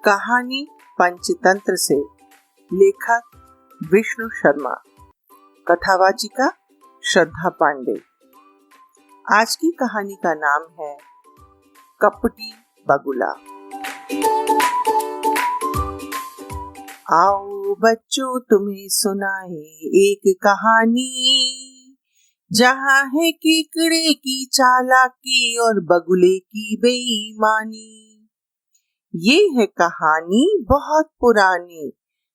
कहानी पंचतंत्र से। लेखक विष्णु शर्मा, कथावाचिका श्रद्धा पांडे। आज की कहानी का नाम है कपटी बगुला। आओ बच्चों, तुम्हें सुनाए एक कहानी, जहाँ है केकड़े की चालाकी और बगुले की बेईमानी। ये है कहानी बहुत पुरानी,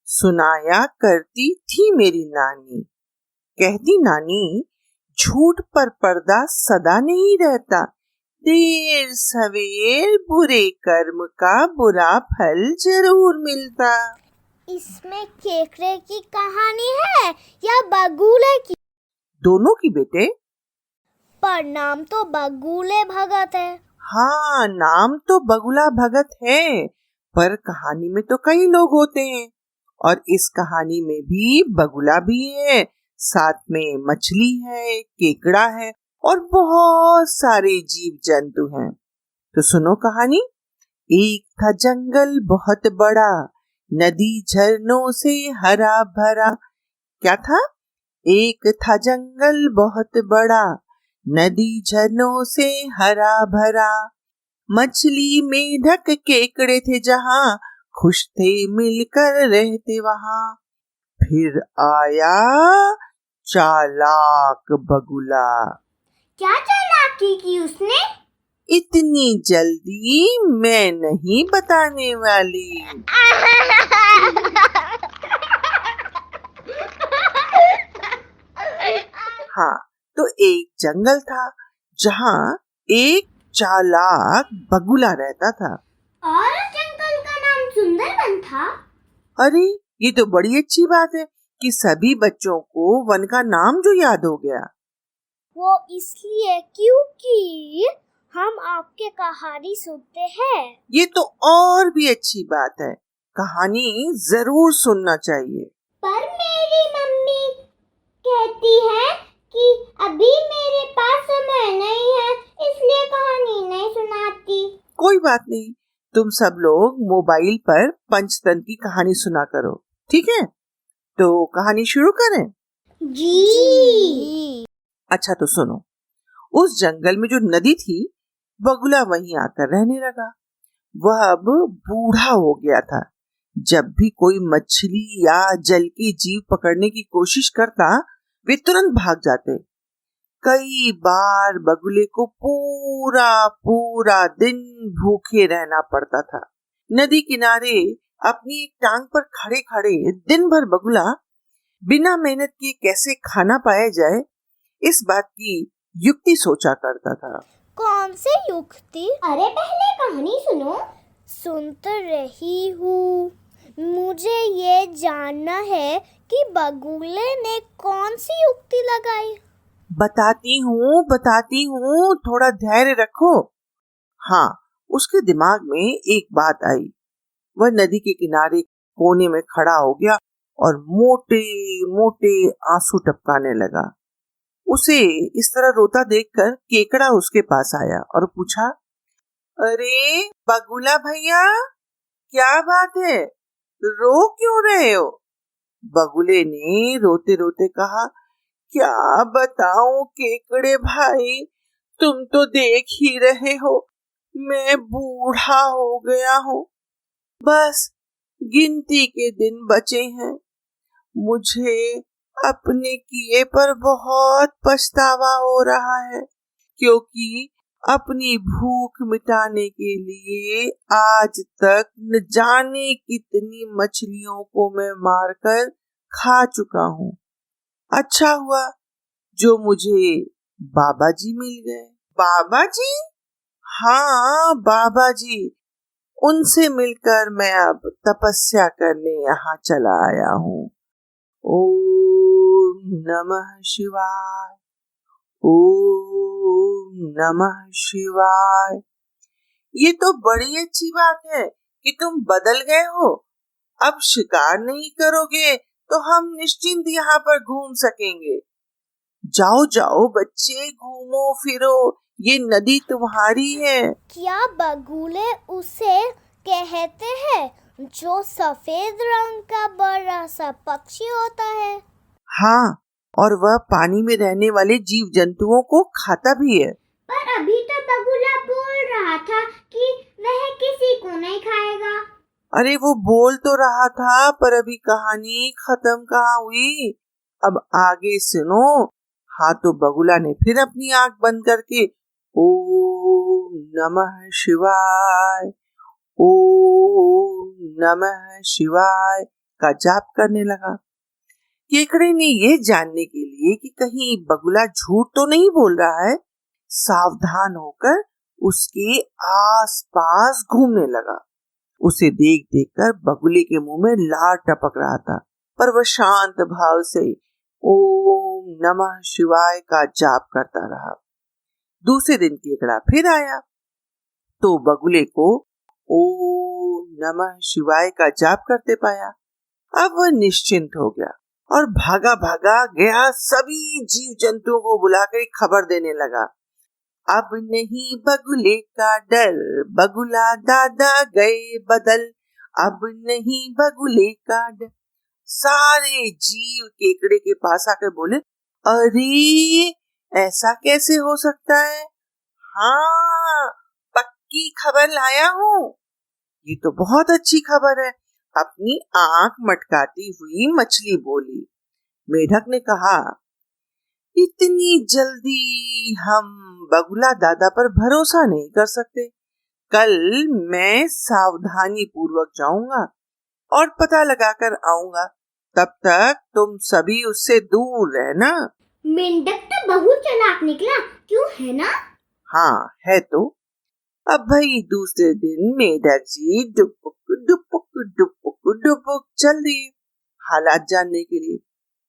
सुनाया करती थी मेरी नानी। कहती नानी, झूठ पर पर्दा सदा नहीं रहता, देर सवेर बुरे कर्म का बुरा फल जरूर मिलता। इसमें केकड़े की कहानी है या बगुले की? दोनों की बेटे। पर नाम तो बगुले भगत है। हाँ, नाम तो बगुला भगत है, पर कहानी में तो कई लोग होते हैं और इस कहानी में भी बगुला भी है, साथ में मछली है, केकड़ा है और बहुत सारे जीव जंतु हैं। तो सुनो कहानी। एक था जंगल बहुत बड़ा, नदी झरनों से हरा भरा। क्या था? एक था जंगल बहुत बड़ा, नदी झरनों से हरा भरा। मछली मेढक केकड़े थे जहाँ, खुश थे मिलकर रहते वहाँ। फिर आया चालाक बगुला। क्या चालाकी की उसने? इतनी जल्दी मैं नहीं बताने वाली। हाँ, तो एक जंगल था जहाँ एक चालाक बगुला रहता था। और जंगल का नाम सुंदरवन था। अरे, ये तो बड़ी अच्छी बात है कि सभी बच्चों को वन का नाम जो याद हो गया। वो इसलिए क्योंकि हम आपके कहानी सुनते हैं। ये तो और भी अच्छी बात है, कहानी जरूर सुनना चाहिए। पर मेरी मम्मी कहती है कि अभी मेरे पास समय नहीं है, इसलिए कहानी नहीं सुनाती। कोई बात नहीं, तुम सब लोग मोबाइल पर पंचतंत्र की कहानी सुना करो, ठीक है? तो कहानी शुरू करें? जी। अच्छा तो सुनो। उस जंगल में जो नदी थी, बगुला वहीं आकर रहने लगा। वह अब बूढ़ा हो गया था। जब भी कोई मछली या जल के जीव पकड़ने की कोशिश करता, वे तुरंत भाग जाते। कई बार बगुले को पूरा पूरा दिन भूखे रहना पड़ता था। नदी किनारे अपनी एक टांग पर खड़े खड़े दिन भर बगुला बिना मेहनत किए कैसे खाना पाया जाए, इस बात की युक्ति सोचा करता था। कौन सी युक्ति? अरे पहले कहानी सुनो। सुन तो रही हूँ। मुझे ये जानना है कि बगुले ने कौन सी युक्ति लगाई। बताती हूँ, थोड़ा धैर्य रखो। हाँ, उसके दिमाग में एक बात आई। वह नदी के किनारे कोने में खड़ा हो गया और मोटे मोटे आंसू टपकाने लगा। उसे इस तरह रोता देखकर केकड़ा उसके पास आया और पूछा, अरे बगुला भैया, क्या बात है, रो क्यों रहे हो? बगुले ने रोते रोते कहा, क्या बताऊं केकड़े भाई, तुम तो देख ही रहे हो, मैं बूढ़ा हो गया हूँ। बस गिनती के दिन बचे हैं। मुझे अपने किए पर बहुत पछतावा हो रहा है, क्योंकि अपनी भूख मिटाने के लिए आज तक न जाने कितनी मछलियों को मैं मारकर खा चुका हूँ। अच्छा हुआ जो मुझे बाबा जी मिल गए। बाबा जी? हाँ, बाबा जी। उनसे मिलकर मैं अब तपस्या करने यहाँ चला आया हूँ। ओम नमः शिवाय, ओम नमः शिवाय। ये तो बड़ी अच्छी बात है कि तुम बदल गए हो। अब शिकार नहीं करोगे तो हम निश्चिंत यहाँ पर घूम सकेंगे। जाओ जाओ बच्चे, घूमो फिरो, ये नदी तुम्हारी है। क्या बगुले उसे कहते हैं जो सफेद रंग का बड़ा सा पक्षी होता है। हाँ, और वह पानी में रहने वाले जीव जंतुओं को खाता भी है। पर अभी तो बगुला बोल रहा था कि वह किसी को नहीं खाएगा। अरे वो बोल तो रहा था, पर अभी कहानी खत्म कहाँ हुई। अब आगे सुनो। हाँ, तो बगुला ने फिर अपनी आंख बंद करके ओम नमः शिवाय, ओम नमः शिवाय का जाप करने लगा। केकड़े ने यह जानने के लिए कि कहीं बगुला झूठ तो नहीं बोल रहा है, सावधान होकर उसके आसपास घूमने लगा। उसे देख देखकर बगुले के मुंह में लार टपक रहा था, पर वह शांत भाव से ओम नमः शिवाय का जाप करता रहा। दूसरे दिन केकड़ा फिर आया तो बगुले को ओम नमः शिवाय का जाप करते पाया। अब वह निश्चिंत हो गया और भागा भागा गया सभी जीव जंतुओं को बुलाकर खबर देने लगा। अब नहीं बगुले का डर, बगुला दादा गए बदल। अब नहीं बगुले का डर। सारे जीव केकड़े के पास आकर बोले, अरे ऐसा कैसे हो सकता है? हाँ, पक्की खबर लाया हूँ। ये तो बहुत अच्छी खबर है। अपनी आंख मटकाती हुई मछली बोली। मेढक ने कहा, इतनी जल्दी हम बगुला दादा पर भरोसा नहीं कर सकते। कल मैं सावधानी पूर्वक जाऊंगा और पता लगाकर आऊंगा। तब तक तुम सभी उससे दूर रहना। मेंढक तो बहुत चालाक निकला, क्यों है ना? हाँ, है तो। अब भाई दूसरे दिन मेढक जी डुपुक डुपुक डुपुक डुपुक चल दिए हालात जानने के लिए।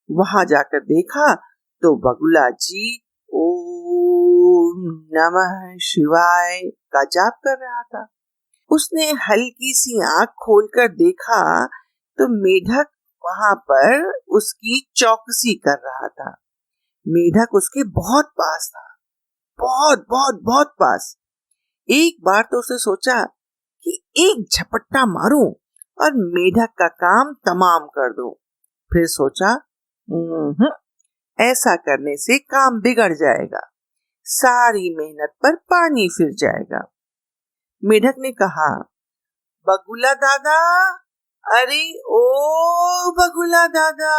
वहां जाकर देखा तो बगुला जी ओम नमः शिवाय का जाप कर रहा था। उसने हल्की सी आंख खोलकर देखा तो मेढक वहां पर उसकी चौकसी कर रहा था। मेढक उसके बहुत पास था, बहुत बहुत बहुत पास। एक बार तो उसे सोचा कि एक झपट्टा मारूं और मेढक का काम तमाम कर दूं। फिर सोचा, ऐसा करने से काम बिगड़ जाएगा, सारी मेहनत पर पानी फिर जाएगा। मेढक ने कहा, बगुला दादा, अरे ओ बगुला दादा।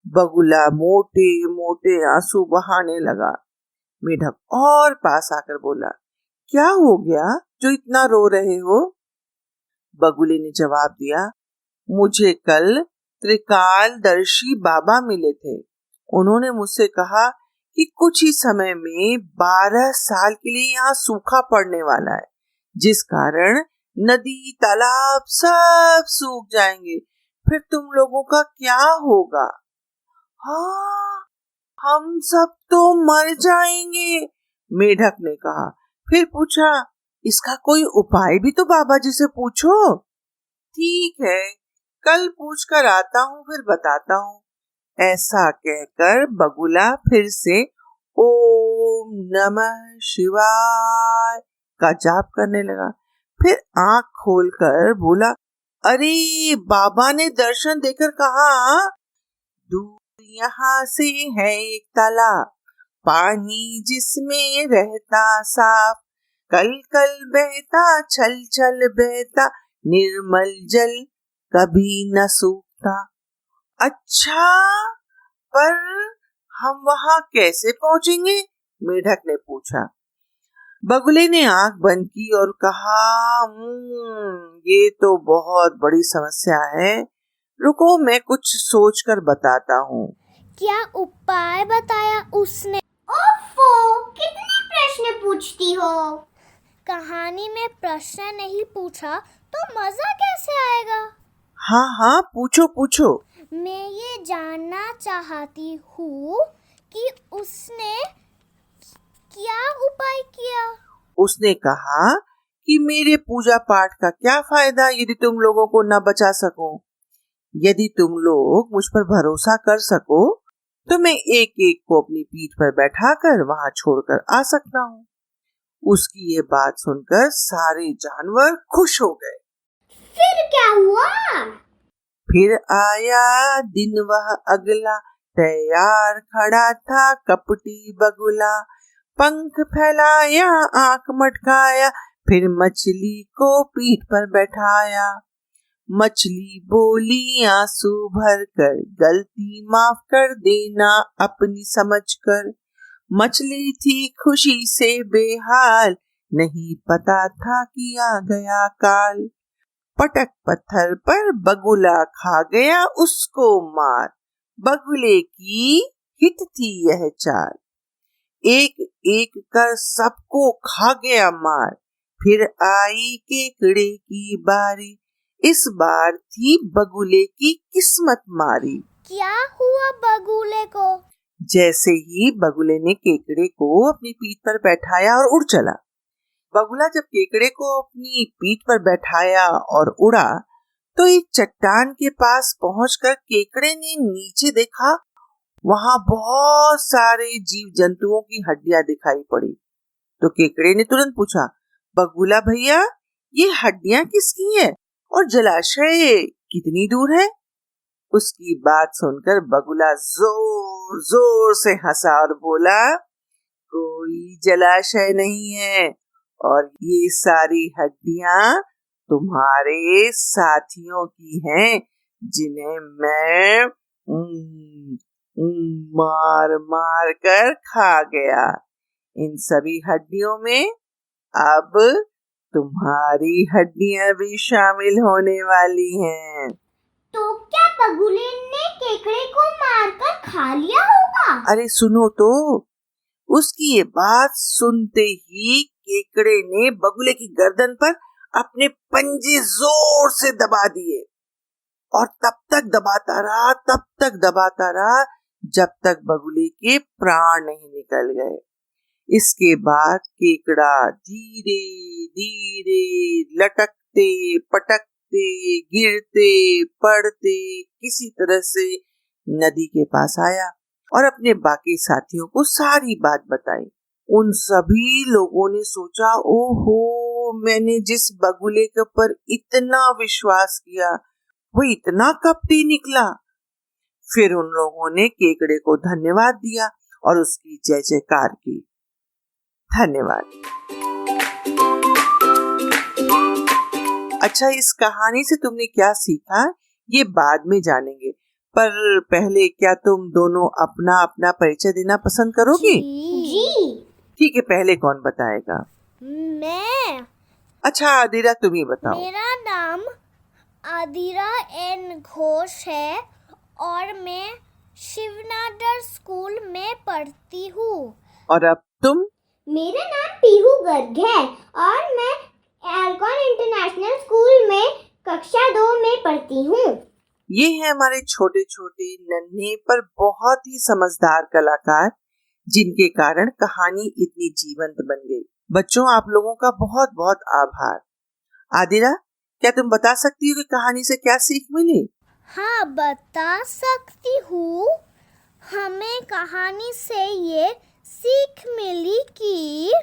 बगुला मोटे मोटे आंसू बहाने लगा। मेढक और पास आकर बोला, क्या हो गया जो इतना रो रहे हो? बगुले ने जवाब दिया, मुझे कल त्रिकालदर्शी बाबा मिले थे। उन्होंने मुझसे कहा कि कुछ ही समय में 12 साल के लिए यहाँ सूखा पड़ने वाला है, जिस कारण नदी तालाब सब सूख जाएंगे। फिर तुम लोगों का क्या होगा? हाँ, हम सब तो मर जाएंगे, मेढक ने कहा। फिर पूछा, इसका कोई उपाय भी तो बाबा जी से पूछो। ठीक है, कल पूछ कर आता हूँ, फिर बताता हूँ। ऐसा कहकर बगुला फिर से ओम नमः शिवाय का जाप करने लगा। फिर आंख खोलकर बोला, अरे बाबा ने दर्शन देकर कहा, दूर यहाँ से है एक तालाब, पानी जिसमें रहता साफ, कल कल बहता, छल छल बहता, निर्मल जल कभी न सूखता। अच्छा, पर हम वहां कैसे पहुंचेंगे? मेढक ने पूछा। बगुले ने आंख बंद की और कहा, ये तो बहुत बड़ी समस्या है, रुको मैं कुछ सोचकर बताता हूँ। क्या उपाय बताया उसने? ओफो, कितने प्रश्न पूछती हो? कहानी में प्रश्न नहीं पूछा तो मजा कैसे आएगा? हाँ हाँ, पूछो पूछो। मैं ये जानना चाहती हूँ कि उसने क्या उपाय किया? उसने कहा कि मेरे पूजा पाठ का क्या फायदा यदि तुम लोगों को न बचा सकूं। यदि तुम लोग मुझ पर भरोसा कर सको तो मैं एक एक को अपनी पीठ पर बैठाकर वहां छोड़कर आ सकता हूँ। उसकी ये बात सुनकर सारे जानवर खुश हो गए। फिर क्या हुआ? फिर आया दिन वह अगला, तैयार खड़ा था कपटी बगुला। पंख फैलाया, आंख मटकाया, फिर मछली को पीठ पर बैठाया। मछली बोली आंसू भर कर, गलती माफ कर देना अपनी समझकर। मछली थी खुशी से बेहाल, नहीं पता था कि आ गया काल। पटक पत्थर पर बगुला खा गया उसको मार, बगुले की हित थी यह चाल। एक एक कर सबको खा गया मार, फिर आई केकड़े की बारी। इस बार थी बगुले की किस्मत मारी। क्या हुआ बगुले को? जैसे ही बगुले ने केकड़े को अपनी पीठ पर बैठाया और उड़ चला। बगुला जब केकड़े को अपनी पीठ पर बैठाया और उड़ा, तो एक चट्टान के पास पहुंचकर केकड़े ने नीचे देखा। वहां बहुत सारे जीव जंतुओं की हड्डियां दिखाई पड़ी। तो केकड़े ने तुरंत पूछा, बगुला भैया, ये हड्डियां किसकी है और जलाशय कितनी दूर है? उसकी बात सुनकर बगुला जोर जोर से हंसा और बोला, कोई जलाशय नहीं है और ये सारी हड्डियां तुम्हारे साथियों की हैं, जिन्हें मैं मार मार कर खा गया। इन सभी हड्डियों में अब तुम्हारी हड्डियां भी शामिल होने वाली हैं। तो क्या बगुले ने केकड़े को मारकर खा लिया होगा? अरे सुनो तो। उसकी ये बात सुनते ही केकड़े ने बगुले की गर्दन पर अपने पंजे जोर से दबा दिए और तब तक दबाता रहा जब तक बगुले के प्राण नहीं निकल गए। इसके बाद केकड़ा धीरे धीरे लटकते पटकते गिरते पड़ते किसी तरह से नदी के पास आया और अपने बाकी साथियों को सारी बात बताई। उन सभी लोगों ने सोचा, ओहो, मैंने जिस बगुले के ऊपर इतना विश्वास किया वो इतना कपटी निकला। फिर उन लोगों ने केकड़े को धन्यवाद दिया और उसकी जय जयकार की। धन्यवाद। अच्छा, इस कहानी से तुमने क्या सीखा ये बाद में जानेंगे, पर पहले क्या तुम दोनों अपना अपना परिचय देना पसंद करोगी? जी। ठीक है, पहले कौन बताएगा? मैं। अच्छा आदिरा, तुम ही बताओ। मेरा नाम आदिरा एन घोष है और मैं शिवनाडर स्कूल में पढ़ती हूँ। और अब तुम? मेरा नाम पीहू गर्ग है और मैं एल्कॉन इंटरनेशनल स्कूल में कक्षा 2 में पढ़ती हूँ। ये है हमारे छोटे छोटे नन्हे पर बहुत ही समझदार कलाकार, जिनके कारण कहानी इतनी जीवंत बन गई। बच्चों, आप लोगों का बहुत बहुत आभार। आदिरा, क्या तुम बता सकती हो कि कहानी से क्या सीख मिली? हाँ, बता सकती हूँ। हमें कहानी से ये सीख मिली कि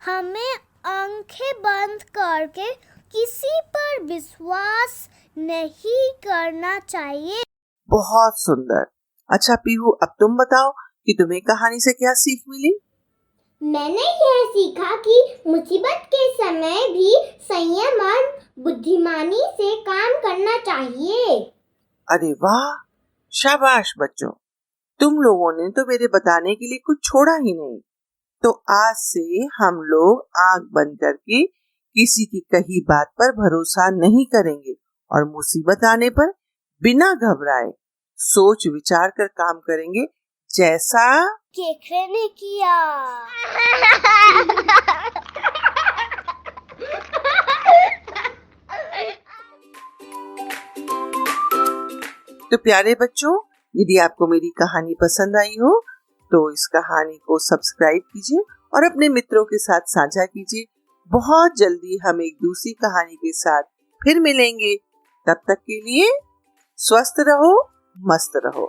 हमें आंखें बंद करके किसी पर विश्वास नहीं करना चाहिए। बहुत सुंदर। अच्छा पीहू, अब तुम बताओ कि तुम्हें कहानी से क्या सीख मिली? मैंने यह सीखा कि मुसीबत के समय भी संयम और बुद्धिमानी से काम करना चाहिए। अरे वाह, शाबाश बच्चों, तुम लोगों ने तो मेरे बताने के लिए कुछ छोड़ा ही नहीं। तो आज से हम लोग आंख बंद करके किसी की कही बात पर भरोसा नहीं करेंगे और मुसीबत आने पर बिना घबराए सोच विचार कर काम करेंगे, जैसा केकड़े ने किया। तो प्यारे बच्चों, यदि आपको मेरी कहानी पसंद आई हो तो इस कहानी को सब्सक्राइब कीजिए और अपने मित्रों के साथ साझा कीजिए। बहुत जल्दी हम एक दूसरी कहानी के साथ फिर मिलेंगे। तब तक के लिए स्वस्थ रहो, मस्त रहो।